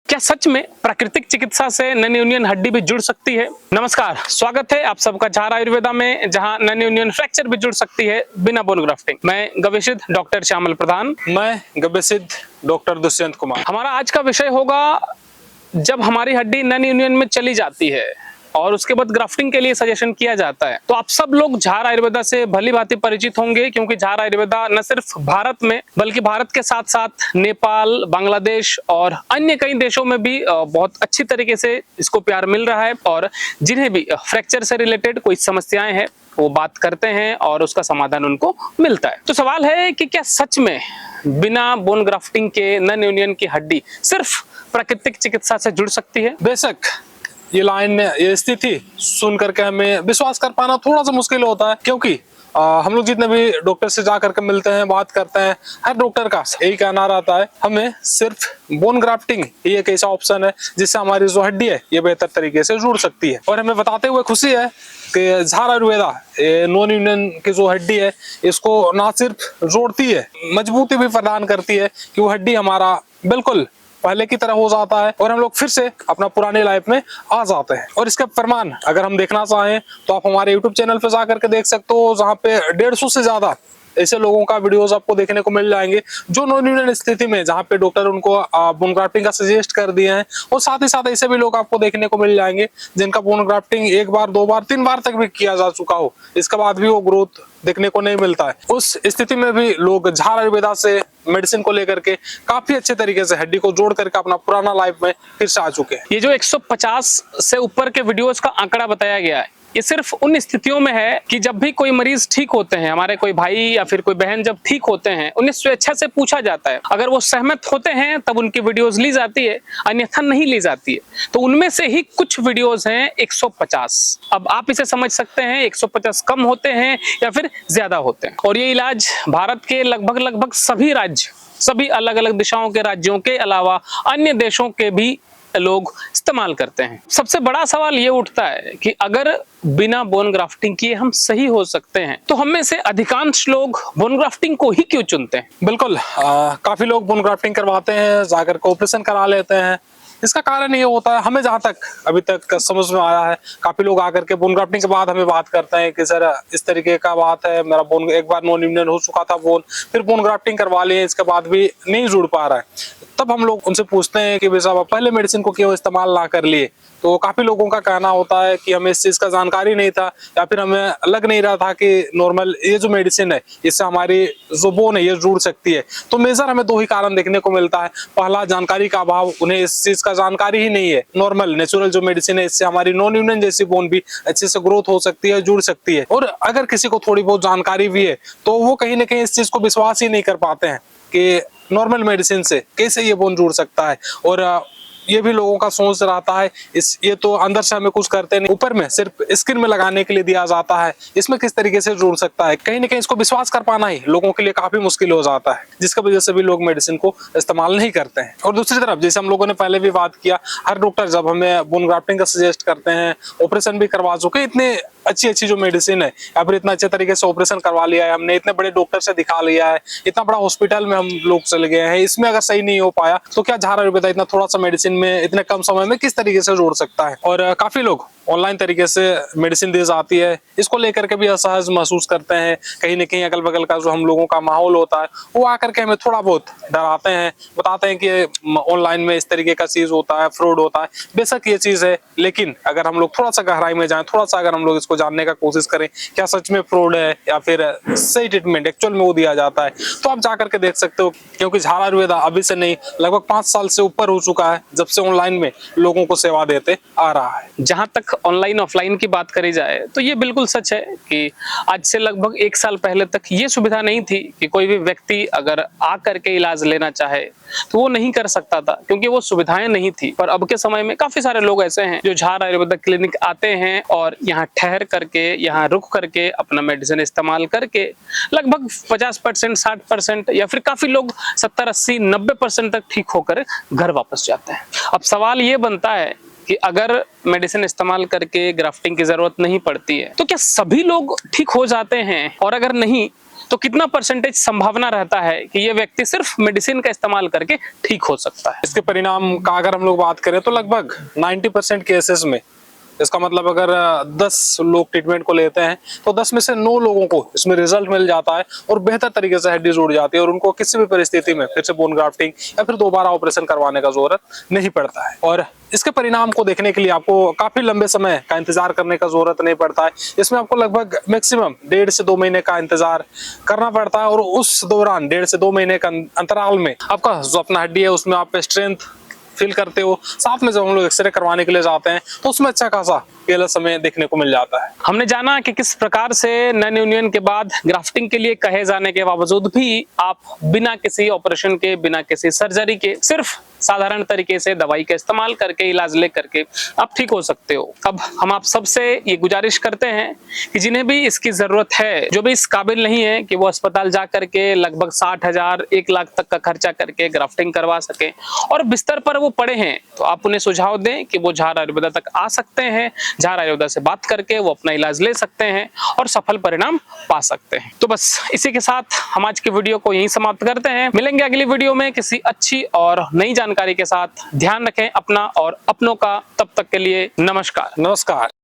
क्या सच में प्राकृतिक चिकित्सा से नन यूनियन हड्डी भी जुड़ सकती है? नमस्कार, स्वागत है आप सबका झार आयुर्वेदा में, जहां नन यूनियन फ्रैक्चर भी जुड़ सकती है बिना बोन ग्राफ्टिंग। मैं गवेशित डॉक्टर श्यामल प्रधान। मैं गवेशित डॉक्टर दुष्यंत कुमार। हमारा आज का विषय होगा, जब हमारी हड्डी नन यूनियन में चली जाती है और उसके बाद ग्राफ्टिंग के लिए सजेशन किया जाता है, तो आप सब लोग झार आयुर्वेदा से भली भांति परिचित होंगे, क्योंकि झार आयुर्वेदा न सिर्फ भारत में बल्कि भारत के साथ साथ नेपाल, बांग्लादेश और अन्य कई देशों में भी बहुत अच्छी तरीके से इसको प्यार मिल रहा है। और जिन्हें भी फ्रैक्चर से रिलेटेड कोई समस्याएं हैं वो बात करते हैं और उसका समाधान उनको मिलता है। तो सवाल है कि क्या सच में बिना बोन ग्राफ्टिंग के नन यूनियन की हड्डी सिर्फ प्राकृतिक चिकित्सा से जुड़ सकती है? बेशक ये स्थिति सुन करके हमें विश्वास कर पाना थोड़ा सा मुश्किल होता है, क्योंकि हम लोग जितने भी डॉक्टर से जा करके मिलते हैं, बात करते हैं, हर डॉक्टर का यही कहना रहता है, हमें सिर्फ बोन ग्राफ्टिंग ही एक ऐसा ऑप्शन है जिससे हमारी जो हड्डी है ये बेहतर तरीके से जुड़ सकती है। और हमें बताते हुए खुशी है कि झार आयुर्वेदा नॉन यूनियन की जो हड्डी है इसको ना सिर्फ जोड़ती है, मजबूती भी प्रदान करती है कि वो हड्डी हमारा बिल्कुल पहले की तरह हो जाता है और हम लोग फिर से अपना पुरानी लाइफ में आ जाते हैं। और इसका प्रमाण अगर हम देखना चाहें तो आप हमारे YouTube चैनल पे जा करके देख सकते हो, जहाँ पे 150 से ज्यादा ऐसे लोगों का वीडियोस आपको देखने को मिल जाएंगे जो नॉन यूनियन स्थिति में, जहाँ पे डॉक्टर उनको बोन ग्राफ्टिंग का सजेस्ट कर दिए हैं। और साथ ही साथ ऐसे भी लोग आपको देखने को मिल जाएंगे जिनका बोन ग्राफ्टिंग 1 बार 2 बार 3 बार तक भी किया जा चुका हो, इसके बाद भी वो ग्रोथ देखने को नहीं मिलता है। उस स्थिति में भी लोग झार आयुर्वेदा से मेडिसिन को लेकर के काफी अच्छे तरीके से हड्डी को जोड़ करके अपना पुराना लाइफ में फिर से आ चुके हैं। ये जो 150 से ऊपर के वीडियोस का आंकड़ा बताया गया है, ये सिर्फ उन स्थितियों में है कि जब भी कोई मरीज ठीक होते हैं, हमारे कोई भाई या फिर कोई बहन जब ठीक होते हैं, उन्हें स्वेच्छा से पूछा जाता है, अगर वो सहमत होते हैं तब उनकी वीडियोस ली जाती है, अन्यथा नहीं ली जाती है। तो उनमें से ही कुछ वीडियोस हैं 150। अब आप इसे समझ सकते हैं 150 कम होते हैं या फिर ज्यादा होते हैं। और ये इलाज भारत के लगभग सभी राज्य, सभी अलग अलग दिशाओं के राज्यों के अलावा अन्य देशों के भी लोग इस्तेमाल करते हैं। सबसे बड़ा सवाल ये उठता है कि अगर बिना बोन ग्राफ्टिंग किए हम सही हो सकते हैं, तो हम में से अधिकांश लोग बोन ग्राफ्टिंग को ही क्यों चुनते हैं? बिल्कुल, काफी लोग बोन ग्राफ्टिंग करवाते हैं, जाकर के ऑपरेशन करा लेते हैं। इसका कारण ये होता है, हमें जहाँ तक अभी तक समझ में आया है, काफी लोग आकर के बोन ग्राफ्टिंग के बाद हमें बात करते हैं कि सर इस तरीके का बात है, मेरा बोन एक बार नॉन यूनियन हो चुका था बोन, फिर बोन ग्राफ्टिंग करवा लिए, इसके बाद भी नहीं जुड़ पा रहा है। तब हम लोग उनसे पूछते हैं कि भाई साहब पहले मेडिसिन को क्यों इस्तेमाल ना कर लिए। तो काफी लोगों का कहना होता है कि हमें इस चीज का जानकारी नहीं था, या फिर हमें लग नहीं रहा था कि नॉर्मल ये जो मेडिसिन है इससे हमारी जो बोन है ये जुड़ सकती है। तो मेजर हमें 2 ही कारण देखने को मिलता है। पहला, जानकारी का अभाव, उन्हें इस चीज का जानकारी ही नहीं है। नॉर्मल नेचुरल जो मेडिसिन है इससे हमारी नॉन यूनियन जैसी बोन भी अच्छे से ग्रोथ हो सकती है, जुड़ सकती है। और अगर किसी को थोड़ी बहुत जानकारी भी है तो वो कहीं ना कहीं इस चीज को विश्वास ही नहीं कर पाते हैं कि नॉर्मल मेडिसिन से कैसे ये बोन जुड़ सकता है। और ये भी लोगों का सोच रहता है ये तो अंदर से हमें कुछ करते नहीं, ऊपर में सिर्फ स्किन में लगाने के लिए दिया जाता है, इसमें किस तरीके से जुड़ सकता है। कहीं ना कहीं इसको विश्वास कर पाना ही लोगों के लिए काफी मुश्किल हो जाता है, जिसकी वजह से भी लोग मेडिसिन को इस्तेमाल नहीं करते हैं। और दूसरी तरफ, जैसे हम लोगों ने पहले भी बात किया, हर डॉक्टर जब हमें बोन ग्राफ्टिंग का सजेस्ट करते हैं, ऑपरेशन भी करवा चुके, इतने अच्छी जो मेडिसिन है या फिर इतना अच्छे तरीके से ऑपरेशन करवा लिया है हमने, इतने बड़े डॉक्टर से दिखा लिया है, इतना बड़ा हॉस्पिटल में हम लोग चले गए हैं, इसमें अगर सही नहीं हो पाया तो क्या झार आयुर्वेदा इतना थोड़ा सा मेडिसिन में इतने कम समय में किस तरीके से जोड़ सकता है। और काफी लोग ऑनलाइन तरीके से मेडिसिन दी जाती है, इसको लेकर के भी असहज महसूस करते हैं। कहीं ना कहीं अगल बगल का जो हम लोगों का माहौल होता है वो आकर के हमें थोड़ा बहुत डराते हैं, बताते हैं कि ऑनलाइन में इस तरीके का चीज होता है, फ्रॉड होता है। बेशक ये चीज है, लेकिन अगर हम लोग थोड़ा सा गहराई में जाएं, थोड़ा सा अगर हम लोग इसको जानने का कोशिश करें क्या सच में फ्रॉड है या फिर सही ट्रीटमेंट एक्चुअल में वो दिया जाता है, तो आप जाकर के देख सकते हो। क्योंकि झार आयुर्वेदा अभी से नहीं, लगभग 5 साल से ऊपर हो चुका है जब से ऑनलाइन में लोगों को सेवा देते आ रहा है। जहां तक ऑनलाइन ऑफलाइन की बात करी जाए तो ये बिल्कुल सच है कि आज से लगभग 1 साल पहले तक ये सुविधा नहीं थी कि कोई भी व्यक्ति अगर आ करके इलाज लेना चाहे तो वो नहीं कर सकता था, क्योंकि वो सुविधाएं नहीं थी। पर अब के समय में काफी सारे लोग ऐसे हैं जो झार आयुर्वेदा क्लिनिक आते हैं और यहाँ ठहर करके, यहाँ रुक करके अपना मेडिसिन इस्तेमाल करके लगभग 50%, 60% या फिर काफी लोग 70, 80, 90% तक ठीक होकर घर वापस जाते हैं। अब सवाल ये बनता है कि अगर मेडिसिन इस्तेमाल करके ग्राफ्टिंग की जरूरत नहीं पड़ती है तो क्या सभी लोग ठीक हो जाते हैं? और अगर नहीं तो कितना परसेंटेज संभावना रहता है कि ये व्यक्ति सिर्फ मेडिसिन का इस्तेमाल करके ठीक हो सकता है? इसके परिणाम का अगर हम लोग बात करें तो लगभग 90% केसेस में, इसका मतलब अगर 10 लोग ट्रीटमेंट को लेते हैं तो 10 में से 9 लोगों को इसमें रिजल्ट मिल जाता है और बेहतर तरीके से हड्डी जुड़ जाती है और उनको किसी भी परिस्थिति में फिर से बोन ग्राफ्टिंग या फिर दोबारा ऑपरेशन करवाने का जरूरत नहीं पड़ता है। और इसके परिणाम को देखने के लिए आपको काफी लंबे समय का इंतजार करने का जरूरत नहीं पड़ता है। इसमें आपको लगभग मैक्सिमम 1.5 से 2 महीने का इंतजार करना पड़ता है और उस दौरान 1.5 से 2 महीने का अंतराल में आपका जो अपना हड्डी है उसमें आप स्ट्रेंथ फील करते हो। साथ में जब हम लोग एक्सरे करवाने के लिए जाते हैं तो उसमें अच्छा खासा पहला समय देखने को मिल जाता है। हमने जाना कि किस प्रकार से नन यूनियन के बाद ग्राफ्टिंग के लिए कहे जाने के बावजूद भी आप बिना किसी ऑपरेशन के, बिना किसी सर्जरी के, सिर्फ साधारण तरीके से दवाई का इस्तेमाल करके, इलाज ले करके आप ठीक हो सकते हो। अब हम आप सबसे ये गुजारिश करते हैं कि जिन्हें भी इसकी जरूरत है, जो भी इस काबिल नहीं है कि वो अस्पताल जा करके लगभग 60,000 1 लाख तक का खर्चा करके ग्राफ्टिंग करवा सके और बिस्तर पर वो पड़े हैं, तो आप उन्हें सुझाव दें कि वो झार आयुर्वेदा तक आ सकते हैं। झार आयुर्वेदा से बात करके वो अपना इलाज ले सकते हैं और सफल परिणाम पा सकते हैं। तो बस इसी के साथ हम आज की वीडियो को यहीं समाप्त करते हैं। मिलेंगे अगली वीडियो में किसी अच्छी और नई जानकारी के साथ। ध्यान रखें अपना और अपनों का। तब तक के लिए नमस्कार। नमस्कार।